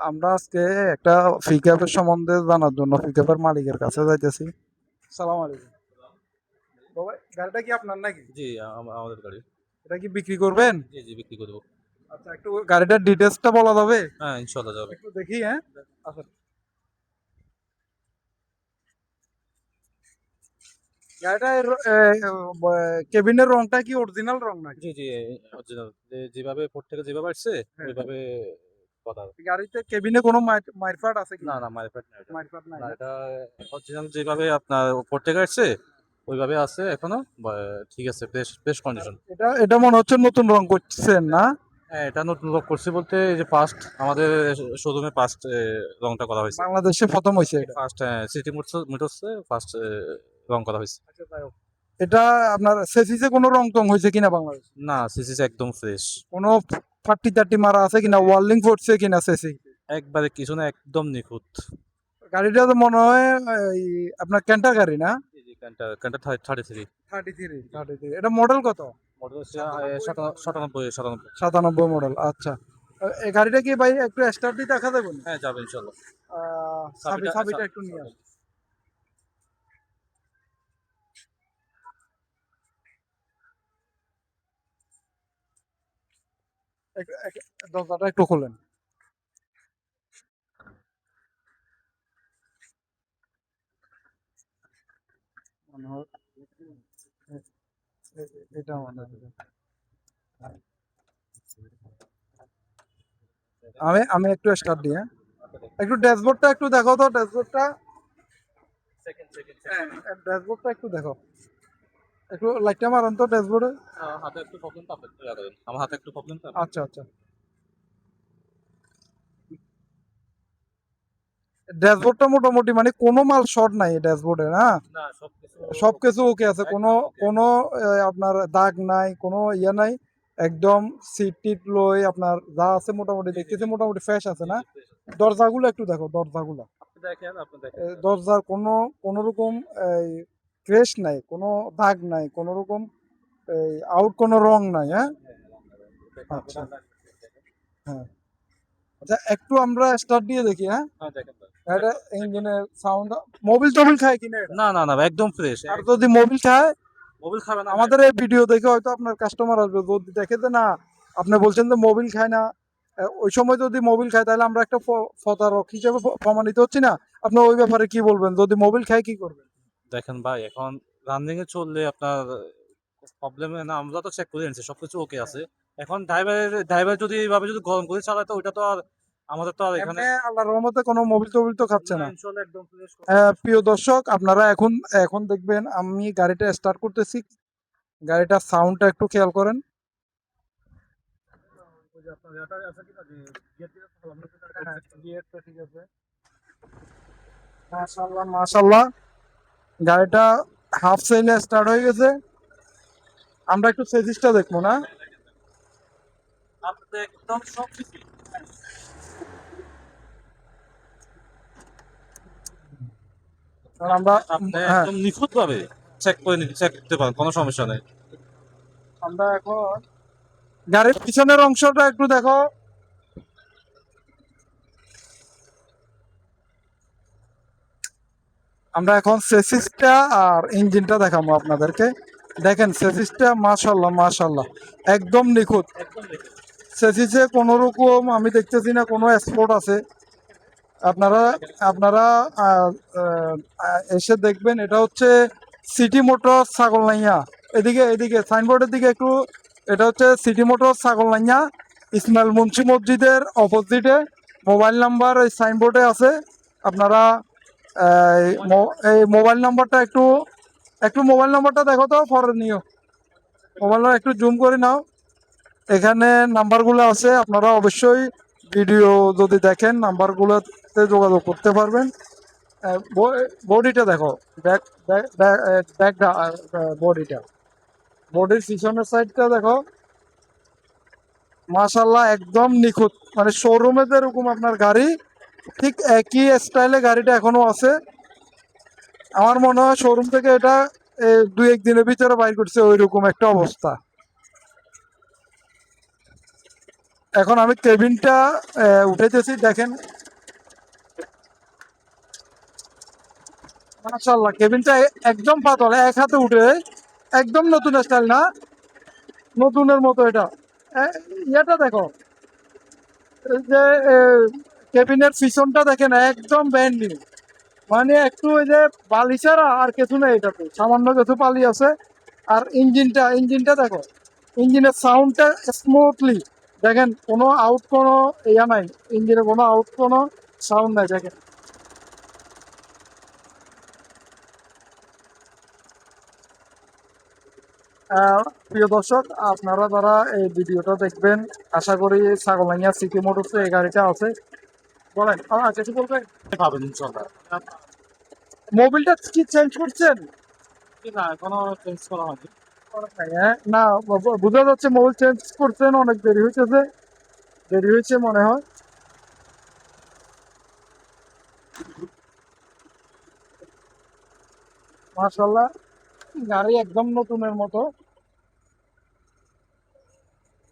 আমরা আজকে একটা পিকআপের সম্বন্ধে জানার জন্য পিকআপের মালিকের কাছে যাইতেছি। সালাম আলাইকুম। বাবা, গাড়িটা কি আপনার নাকি? জি, আমাদের গাড়ি। এটা কি বিক্রি করবেন? জি, জি, বিক্রি করব। আচ্ছা, একটু গাড়িটার ডিটেলসটা বলা যাবে? হ্যাঁ, ইনশাআল্লাহ যাবে। একটু দেখি, হ্যাঁ। আচ্ছা, গাড়িটার কেবিনের রংটা কি অরিজিনাল রং নাকি? জি, জি, অরিজিনাল। যেভাবে পোর্ট থেকে যেভাবে আসছে হ্যাঁ, ওইভাবে করা। গাড়িতে কেবিনে কোনো মাইরফাট আছে না, কিনা? না, মাইফাট না এটা। মাইরফাট নাই না, না? এটা অরিজিনাল যেভাবে আপনার পোর্ট থেকে আসছে ওইভাবে আছে এখনো। ঠিক আছে, বেশ বেশ আর কন্ডিশন। এটা এটা মনে হচ্ছে নতুন রং করছেন না? হ্যাঁ, এটা নতুন রং করছি বলতে এই যে ফার্স্ট আমাদের শোরুমে ফার্স্ট রংটা করা হয়েছে। বাংলাদেশে প্রথম হয়েছে এটা? ফার্স্ট সিটি মোটরসে ফার্স্ট রং করা হয়েছে। আচ্ছা, যাই হোক। এটা আপনার সেসিসে কোনো রং টং হয়েছে কিনা বাংলাদেশ? না, সিসি একদম ফ্রেশ। কোনো ফাট্টি টাট্টি মারা আছে কিনা, ওয়ার্লিং পড়ছে কিনা সেসি? একবারে কিছু না, একদম নিখুঁত। গাড়িটা তো মনে হয় এই আপনার ক্যান্টার গাড়ি না? জি, জি, ক্যান্টার 33। 33। এটা মডেল কত? মডেল হচ্ছে 97, 97। 97 মডেল, আচ্ছা। এই গাড়িটা কি ভাই একটু স্টার্ট দিয়ে দেখা যাবে না? হ্যাঁ, যাবে ইনশাল্লাহ। চাবি চাবিটা চাবিটা একটু নিয়ে আসুন। দরজাটা একটু খোলেন। মনে হয় এটা মনে হয়। আমি আমি একটু স্টার্ট দিই, হ্যাঁ। একটু ড্যাশবোর্ডটা একটু দেখো তো, ড্যাশবোর্ডটা। সেকেন্ড, সেকেন্ড, হ্যাঁ, সেকেন্ড। ড্যাশবোর্ডটা একটু দেখো। একটু লাইটটা মারুন তো ড্যাশবোর্ডে। হাতে একটু প্রবলেম তো আপনি একটু ইয়া করেন। আমার হাতে একটু প্রবলেম তো আচ্ছা, আচ্ছা। ড্যাশবোর্ডটা মোটামুটি মানে কোনো মাল শর্ট নাই ড্যাশবোর্ডে, না? না, সবকিছু সবকিছু ওকে আছে, কোনো একদম ওকে। কোনো আপনার দাগ নাই, কোনো ইয়ে নাই। একদম সিট টিট লই আপনার যা আছে মোটামুটি জি, জি, দেখতেছি জি, মোটামুটি ফ্রেশ আছে জি, না? জি, ফ্রেশ। দরজাগুলো একটু দেখো, দরজাগুলো। আপনি দেখেন স্যার। দরজার কোনো রকম এই ক্রেশ নাই, কোনো দাগ নাই, কোনো রকম এই আউট কোনো রং নাই, হ্যাঁ। হ্যাঁ, দেখেন আপনি আচ্ছা, দেখেন। হ্যাঁ। আচ্ছা, একটু আমরা স্টার্ট দিয়ে দেখি, হ্যাঁ। হ্যাঁ, দেখেন ভাই। এটা ইঞ্জিনের সাউন্ড। মোবিল টোবিল খায় কিনা এটা? না, না, না, একদম ফ্রেশ। আর যদি মোবিল খায়, মোবিল খাবে না ভাই। আমাদের এই ভিডিও দেখে হয়তো আপনার কাস্টমার আসবে, যদি দেখে যে না আপনি বলছেন যে মোবিল খায় না, ওই সময় যদি মোবিল খায় তাহলে আমরা একটা প্রতারক হিসেবে প্রমাণিত হচ্ছি না? আপনি ওই ব্যাপারে কি বলবেন? যদি মোবিল খায় কি করবেন? দেখেন ভাই, এখন রানিং এ চললে আপনার প্রবলেম না, আমরা তো চেক করে নিচ্ছি সবকিছু ওকে হ্যাঁ। আছে। এখন ড্রাইভার যদি এইভাবে যদি গরম করে চালায় তো ওইটা তো আর আমাদের তো আর এখানে। এমনি আল্লাহর রহমতে কোনো মোবিল টোবিল তো খাচ্ছে না, না। ইনশাল্লাহ একদম ফ্রেশ। প্রিয় দর্শক, আপনারা এখন এখন দেখবেন আমি গাড়িটা স্টার্ট করতেছি। গাড়িটার সাউন্ডটা একটু খেয়াল করেন। ওই যে আপনার এটা আছে কিনা যে গিয়ার দিয়ে চালানো হ্যাঁ, সেটা। গিয়ারটা ঠিক আছে। মাশাআল্লাহ, মাশাআল্লাহ। গাড়িটা হাফ সাইলে স্টার্ট হয়ে গেছে। আমরা একটু চেসিসটা দেখবো না? আপনি একদম সবকিছু। কারণ আমরা আপনি হ্যাঁ, একদম নিখুঁতভাবে চেক করতে পারেন, কোনো সমস্যা নেই। আমরা এখন গাড়ির পিছনের অংশটা একটু দেখো। আমরা এখন চেসিসটা আর ইঞ্জিনটা দেখাবো আপনাদেরকে। দেখেন চেসিসটা, মাশাআল্লাহ, মাশাআল্লাহ, একদম নিখুঁত। একদম দেখুন। চেসিসে কোনো রকম আমি দেখতেছি না কোনো স্পট আছে। আপনারা আপনারা এসে দেখবেন, এটা হচ্ছে সিটি মোটর ছাগলনাইয়া। এদিকে এদিকে সাইনবোর্ডের দিকে একটু। এটা হচ্ছে সিটি মোটর ছাগলনাইয়া, ইসমাইল মুন্সি মসজিদের অপোজিটে। মোবাইল নাম্বার এই সাইনবোর্ডে আছে। আপনারা এই মোবাইল নাম্বারটা একটু একটু মোবাইল নাম্বারটা দেখো তো, পরে নিও। মোবাইল নাম্বার একটু জুম করে নাও। এখানে নাম্বারগুলো আছে, আপনারা অবশ্যই ভিডিও যদি দেখেন নাম্বারগুলোতে যোগাযোগ করতে পারবেন। বডিটা দেখো, ব্যাক ব্যাক বডিটা, বডির পিছনের সাইডটা দেখো। মাশাল্লাহ, একদম নিখুঁত, মানে শোরুমে যেরকম আপনার গাড়ি ঠিক একই স্টাইলে গাড়িটা এখনো আছে। আমার মনে হয় শোরুম থেকে এটা দুই এক দিনের ভিতরে বাইর করছে, ওই রকম একটা অবস্থা। এখন আমি কেবিনটা উঠাইতেছি, দেখেন মাশাআল্লাহ কেবিনটা একদম পাতল, এক হাতে উঠে, একদম নতুন স্টাইল না, নতুনের মতো এটা। ইয়েটা দেখো, এই যে কেবিনের পিছনটা দেখেন একদম ব্র্যান্ড নিউ, মানে একটু ওই যে বালি ছাড়া আর কিছু নেই, এটাতে সামান্য কিছু বালি আছে। আর ইঞ্জিনটা দেখো, ইঞ্জিনের সাউন্ডটা স্মুথলি, দেখেন কোনো আউট কোনো ইয়া নাই, ইঞ্জিনে কোনো আউট কোনো সাউন্ড নাই দেখেন। প্রিয় দর্শক, আপনারা যারা এই ভিডিওটা দেখবেন, আশা করি ছাগলনাইয়া সিটি মোটরসে এই গাড়িটা আছে। বলেন, কিছু বলবেন? পাবেন ইনশাল্লাহ। মোবিলটা কি চেঞ্জ করছেন? না, এখনো চেঞ্জ করা হয়নি। হ্যাঁ, না, বোঝা যাচ্ছে মোবিল চেঞ্জ করছেন, অনেক দেরি হয়েছে, দেরি হয়েছে মনে হয়। মাশাআল্লাহ, গাড়ি একদম নতুনের মতো।